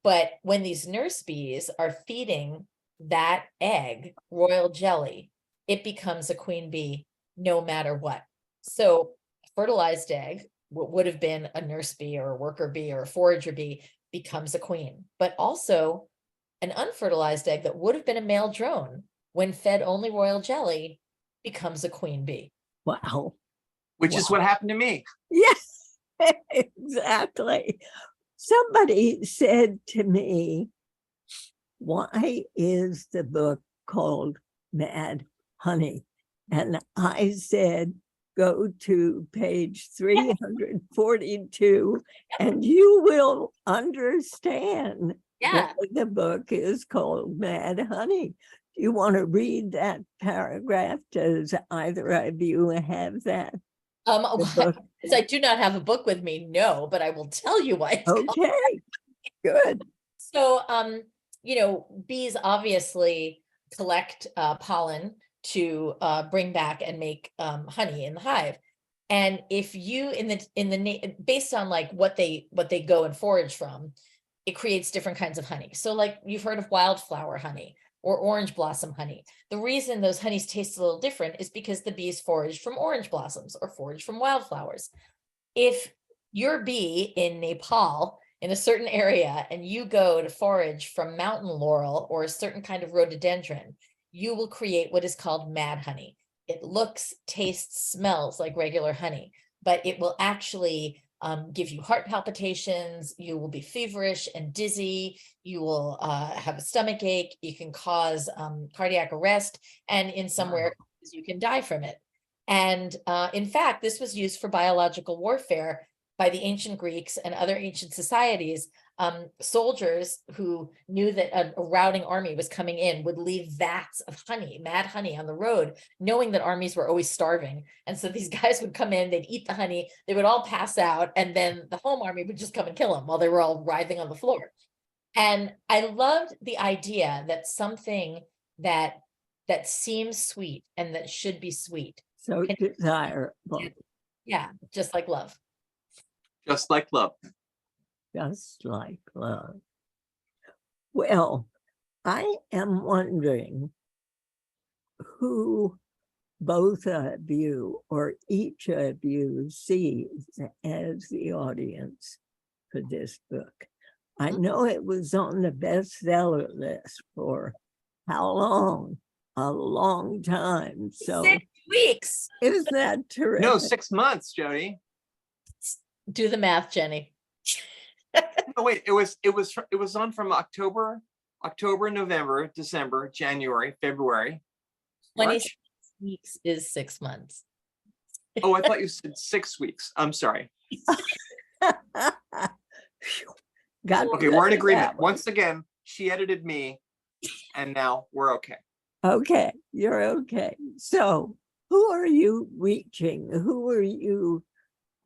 But when these nurse bees are feeding that egg royal jelly, it becomes a queen bee no matter what. So fertilized egg, what would have been a nurse bee or a worker bee or a forager bee, becomes a queen. But also an unfertilized egg that would have been a male drone, when fed only royal jelly, becomes a queen bee. Wow. Which is what happened to me. Yes, exactly. Somebody said to me, why is the book called Mad Honey? And I said, go to page 342 and you will understand Yeah. why the book is called Mad Honey. Do you want to read that paragraph? Does either of you have that? Since I do not have a book with me, no, but I will tell you why it's called. Okay, good. So, bees obviously collect pollen to bring back and make honey in the hive. And if you based on like what they go and forage from, it creates different kinds of honey. So like you've heard of wildflower honey or orange blossom honey. The reason those honeys taste a little different is because the bees foraged from orange blossoms or foraged from wildflowers. If your bee in Nepal in a certain area and you go to forage from mountain laurel or a certain kind of rhododendron, you will create what is called mad honey. It looks, tastes, smells like regular honey, but it will actually give you heart palpitations. You will be feverish and dizzy. You will have a stomach ache. You can cause cardiac arrest, and in some rare cases, you can die from it. And in fact, this was used for biological warfare by the ancient Greeks and other ancient societies. Soldiers who knew that a routing army was coming in would leave vats of honey, mad honey, on the road, knowing that armies were always starving. And so these guys would come in, they'd eat the honey, they would all pass out, and then the home army would just come and kill them while they were all writhing on the floor. And I loved the idea that something that seems sweet and that should be sweet. So desirable. Yeah, just like love. Just like love. Just like love. Well, I am wondering who both of you or each of you sees as the audience for this book. I know it was on the bestseller list for how long? A long time. So 6 weeks. Isn't that terrific? No, 6 months, Jodi. Do the math, Jenny. No, wait, it was on from October, November, December, January, February, 26 March. weeks is 6 months. Oh, I thought you said 6 weeks. I'm sorry. Okay, we're in agreement. Once again, she edited me, and now we're okay. Okay, you're okay. So who are you reaching? Who are you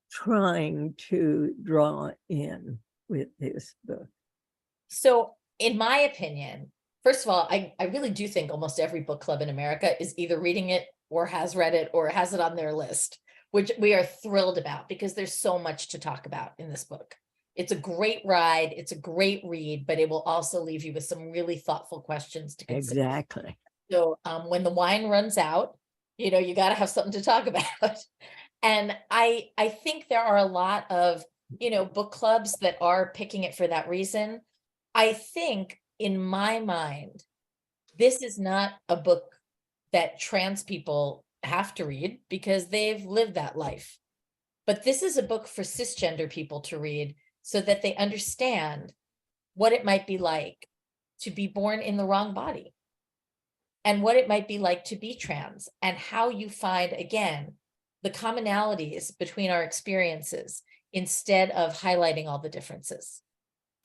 trying to draw in with this book? So in my opinion, first of all, I really do think almost every book club in America is either reading it or has read it or has it on their list, which we are thrilled about because there's so much to talk about in this book. It's a great ride. It's a great read, but it will also leave you with some really thoughtful questions to consider. Exactly. So when the wine runs out, you got to have something to talk about. And I think there are a lot of, book clubs that are picking it for that reason. I think in my mind, this is not a book that trans people have to read because they've lived that life. But this is a book for cisgender people to read so that they understand what it might be like to be born in the wrong body and what it might be like to be trans and how you find, again, the commonalities between our experiences instead of highlighting all the differences.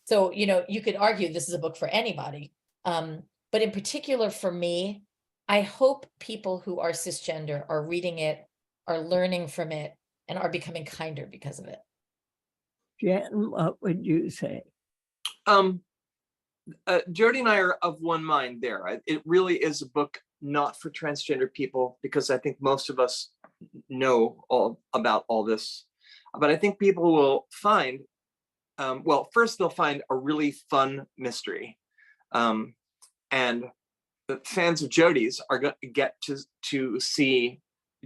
So, you could argue this is a book for anybody, but in particular for me, I hope people who are cisgender are reading it, are learning from it, and are becoming kinder because of it. Jen, what would you say? Jodi and I are of one mind there. It really is a book not for transgender people, because I think most of us know all about all this. But I think people will find, well, first they'll find a really fun mystery. And the fans of Jodi's are going to get to see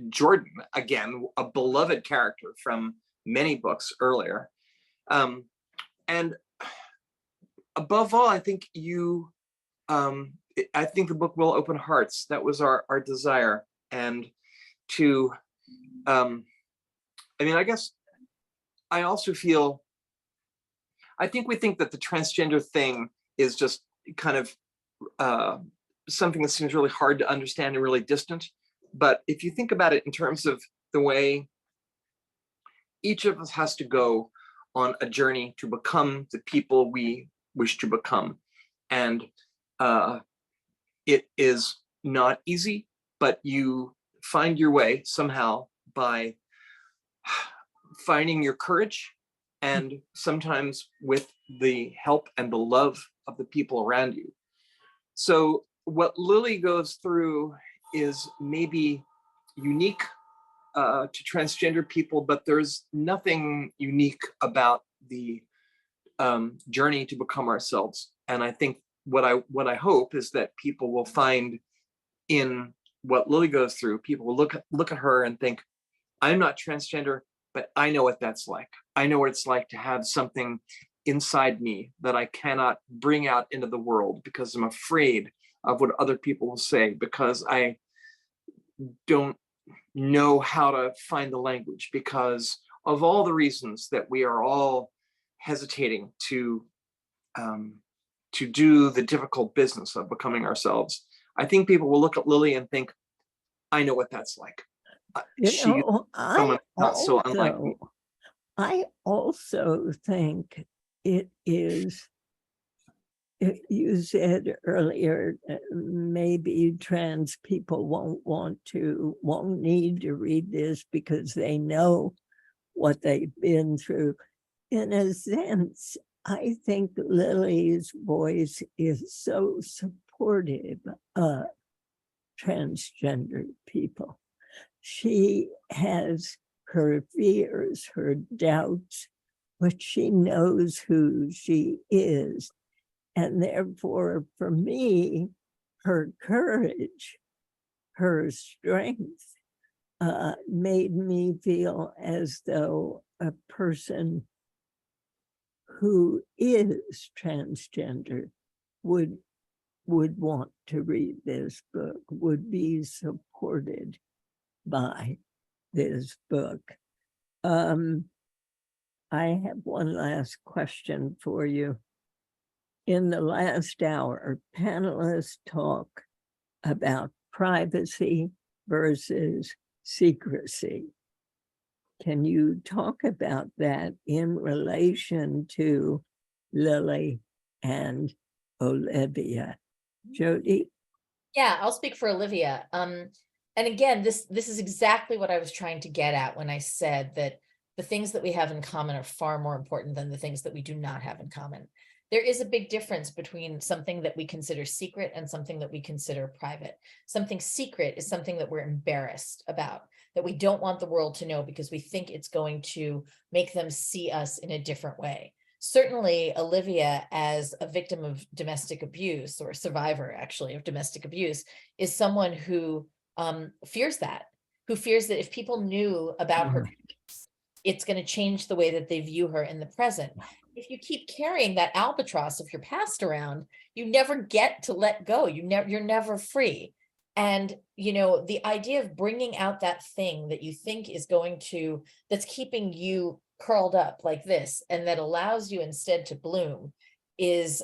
Jordan again, a beloved character from many books earlier. And above all, I think I think the book will open hearts. That was our desire. And to, I mean, I guess I also feel, I think we think that the transgender thing is just kind of something that seems really hard to understand and really distant. But if you think about it in terms of the way each of us has to go on a journey to become the people we wish to become. And it is not easy, but you find your way somehow by finding your courage, and sometimes with the help and the love of the people around you. So what Lily goes through is maybe unique to transgender people, but there's nothing unique about the journey to become ourselves. And I think what I hope is that people will find in what Lily goes through, people will look at her and think, I'm not transgender, but I know what that's like. I know what it's like to have something inside me that I cannot bring out into the world because I'm afraid of what other people will say, because I don't know how to find the language, because of all the reasons that we are all hesitating to do the difficult business of becoming ourselves. I think people will look at Lily and think, I know what that's like. I also think it is, you said earlier, maybe trans people won't need to read this because they know what they've been through. In a sense, I think Lily's voice is so supportive of transgender people. She has her fears, her doubts, but she knows who she is. And therefore, for me, her courage, her strength made me feel as though a person who is transgender would want to read this book, would be supported by this book. I have one last question for you. In the last hour, panelists talk about privacy versus secrecy. Can you talk about that in relation to Lily and Olivia? Jodi? Yeah, I'll speak for Olivia. And again, this is exactly what I was trying to get at when I said that the things that we have in common are far more important than the things that we do not have in common. There is a big difference between something that we consider secret and something that we consider private. Something secret is something that we're embarrassed about, that we don't want the world to know because we think it's going to make them see us in a different way. Certainly, Olivia, as a victim of domestic abuse, or a survivor actually of domestic abuse, is someone who fears that if people knew about her, it's going to change the way that they view her in the present. If you keep carrying that albatross of your past around, you never get to let go. You're never free. And, you know, the idea of bringing out that thing that you think is that's keeping you curled up like this, and that allows you instead to bloom, is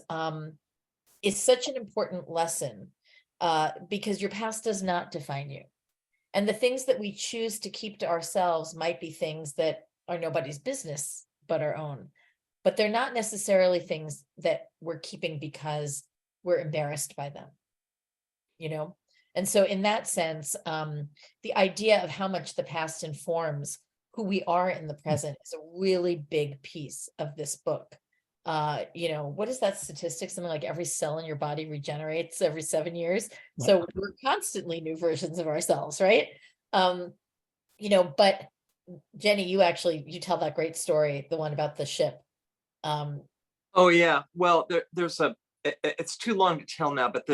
such an important lesson, because your past does not define you. And the things that we choose to keep to ourselves might be things that are nobody's business but our own. But they're not necessarily things that we're keeping because we're embarrassed by them, you know? And so in that sense, the idea of how much the past informs who we are in the present is a really big piece of this book. You know, what is that statistic? Something like every cell in your body regenerates every 7 years. Yeah. So we're constantly new versions of ourselves, right? You know, but Jenny, you tell that great story, the one about the ship. Oh yeah, well, it's too long to tell now, but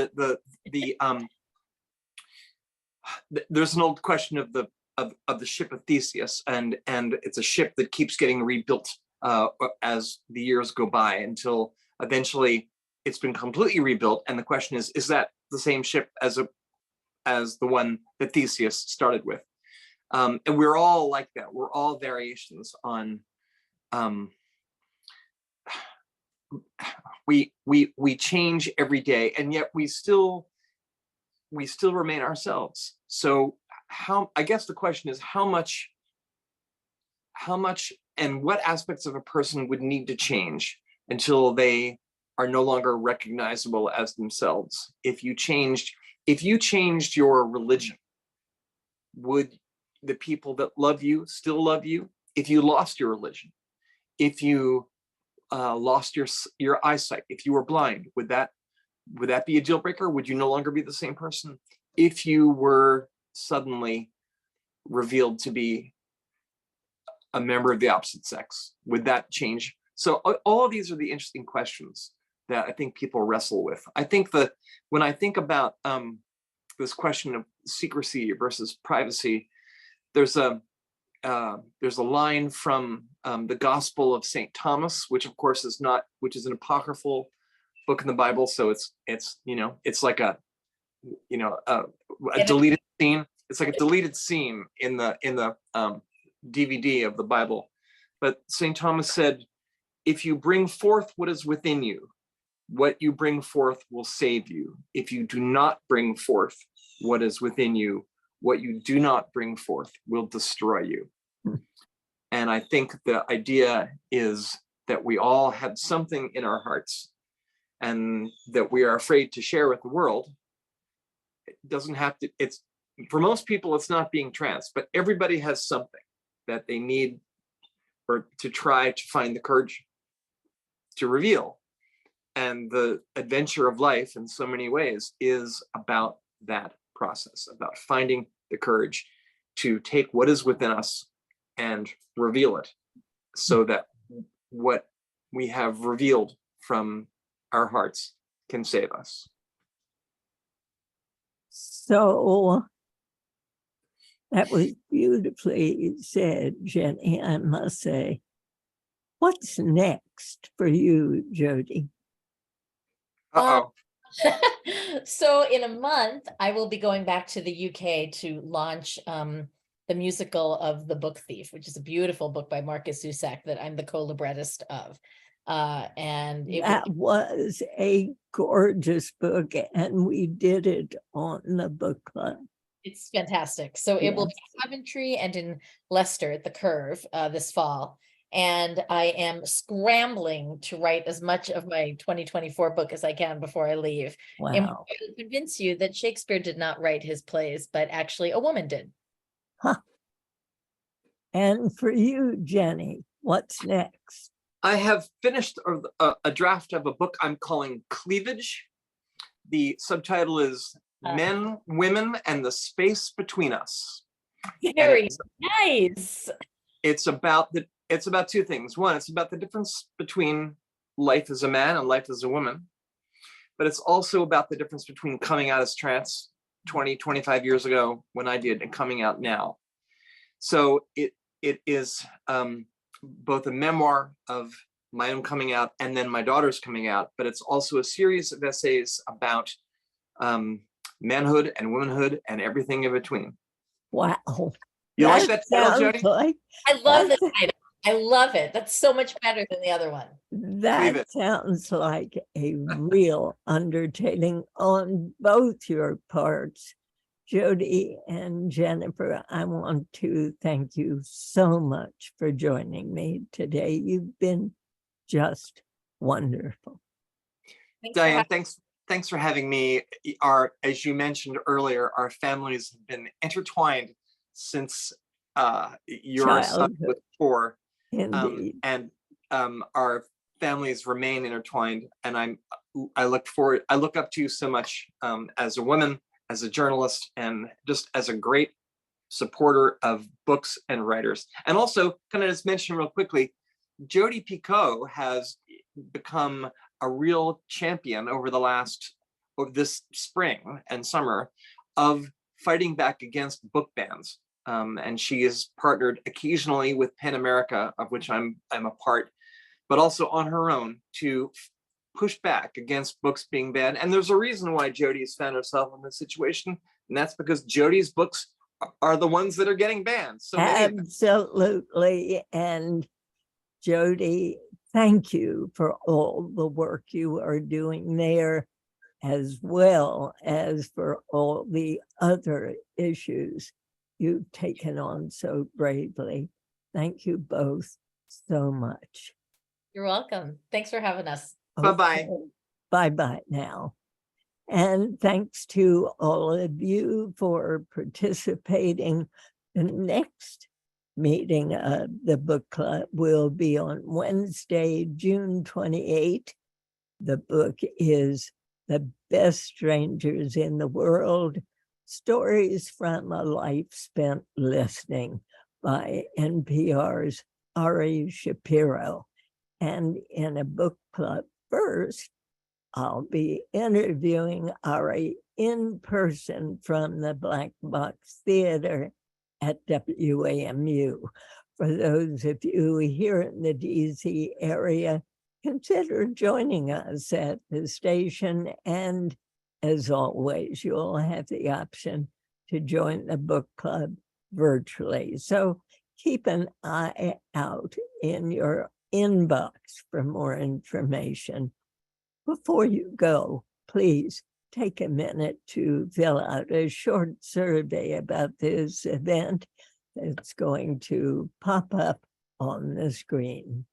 there's an old question of the ship of Theseus, and it's a ship that keeps getting rebuilt as the years go by until eventually it's been completely rebuilt. And the question is that the same ship as the one that Theseus started with? And we're all like that. We're all variations on. We change every day, and yet we still remain ourselves. So I guess the question is how much and what aspects of a person would need to change until they are no longer recognizable as themselves. If you changed your religion, would the people that love you still love you? If you lost your religion, if you lost your eyesight, if you were blind, would that be a deal breaker? Would you no longer be the same person? If you were suddenly revealed to be a member of the opposite sex, would that change? So all of these are the interesting questions that I think people wrestle with. I think when I think about this question of secrecy versus privacy, there's a line from the Gospel of St. Thomas, which of course is an apocryphal book in the Bible. So it's like a deleted scene. It's like a deleted scene in the DVD of the Bible. But St. Thomas said, if you bring forth what is within you, what you bring forth will save you. If you do not bring forth what is within you, what you do not bring forth will destroy you. And I think the idea is that we all have something in our hearts and that we are afraid to share with the world. It doesn't have to, for most people, it's not being trans, but everybody has something that they need or to try to find the courage to reveal. And the adventure of life in so many ways is about that process, about finding the courage to take what is within us and reveal it, so that what we have revealed from our hearts can save us. So that was beautifully said, Jenny, I must say. What's next for you, Jodi? So in a month, I will be going back to the UK to launch the musical of The Book Thief, which is a beautiful book by Marcus Zusak that I'm the co-librettist of. And that was a gorgeous book, and we did it on the book club. It's fantastic. So it will be in Coventry and in Leicester at the Curve this fall. And I am scrambling to write as much of my 2024 book as I can before I leave. Wow. And I will convince you that Shakespeare did not write his plays, but actually a woman did. Huh. And for you, Jenny, what's next? I have finished a draft of a book I'm calling Cleavage. The subtitle is Men, Women, and the Space Between Us. Very nice. It's about two things. One, it's about the difference between life as a man and life as a woman. But it's also about the difference between coming out as trans 20, 25 years ago when I did and coming out now. So it is both a memoir of my own coming out and then my daughter's coming out, but it's also a series of essays about manhood and womanhood and everything in between. Wow. You like that title, Jodi? I love the title. I love it. That's so much better than the other one. That sounds like a real undertaking on both your parts. Jodi and Jennifer, I want to thank you so much for joining me today. You've been just wonderful. Diane, thanks for having me. As you mentioned earlier, our families have been intertwined since your son Childhood. was 4, Indeed. and our families remain intertwined. And I look up to you so much, as a woman, as a journalist, and just as a great supporter of books and writers. And also, kind of just mention real quickly, Jodi Picoult has become a real champion over this spring and summer of fighting back against book bans. And she is partnered occasionally with PEN America, of which I'm a part, but also on her own to push back against books being banned. And there's a reason why Jodi has found herself in this situation, and that's because Jodi's books are the ones that are getting banned. So many of them. Absolutely. And Jodi, thank you for all the work you are doing there, as well as for all the other issues you've taken on so bravely. Thank you both so much. You're welcome. Thanks for having us. Bye-bye. Okay. Bye-bye now. And thanks to all of you for participating. The next meeting of the book club will be on Wednesday, June 28th. The book is The Best Strangers in the World, Stories from a Life Spent Listening by NPR's Ari Shapiro. And in a book club first, I'll be interviewing Ari in person from the Black Box Theater at WAMU. For those of you here in the DC area, consider joining us at the station. And as always, you'll have the option to join the book club virtually. So keep an eye out in your inbox for more information. Before you go, please take a minute to fill out a short survey about this event that's going to pop up on the screen.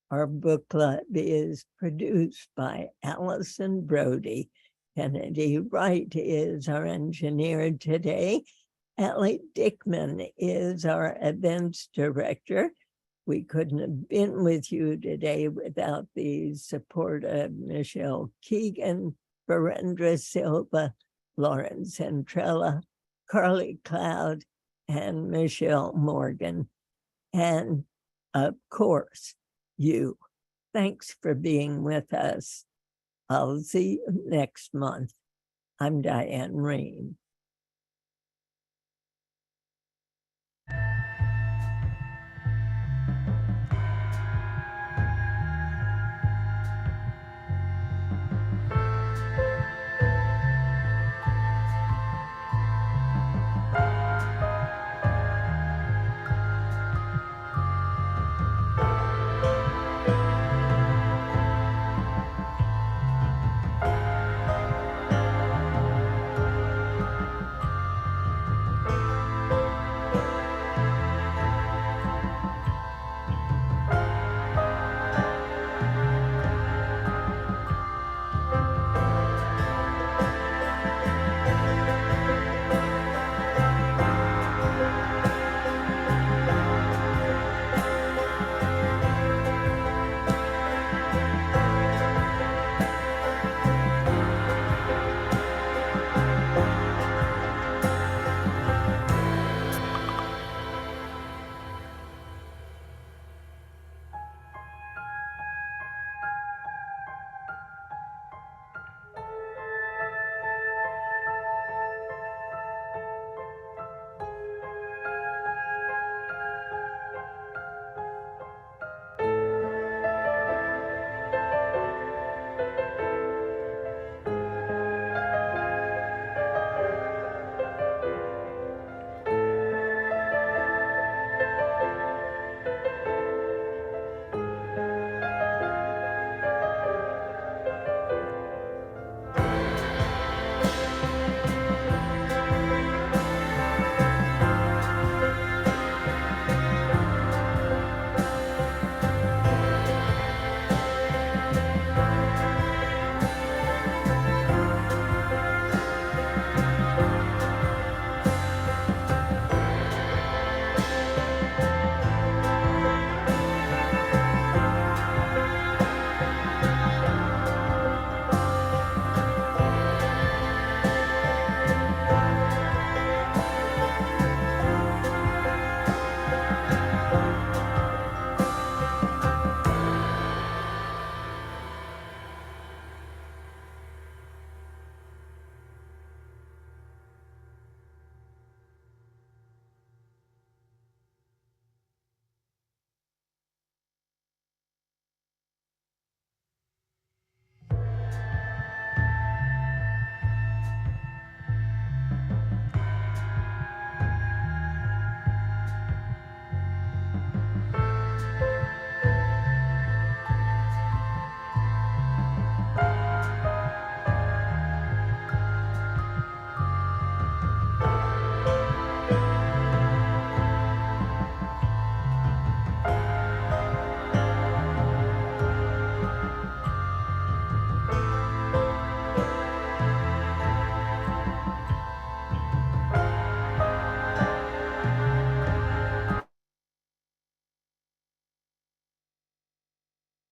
Our book club is produced by Allison Brody. Kennedy Wright is our engineer today. Ellie Dickman is our events director. We couldn't have been with you today without the support of Michelle Keegan, Verendra Silva, Lauren Centrella, Carly Cloud, and Michelle Morgan. And of course, you. Thanks for being with us. I'll see you next month. I'm Diane Rehm.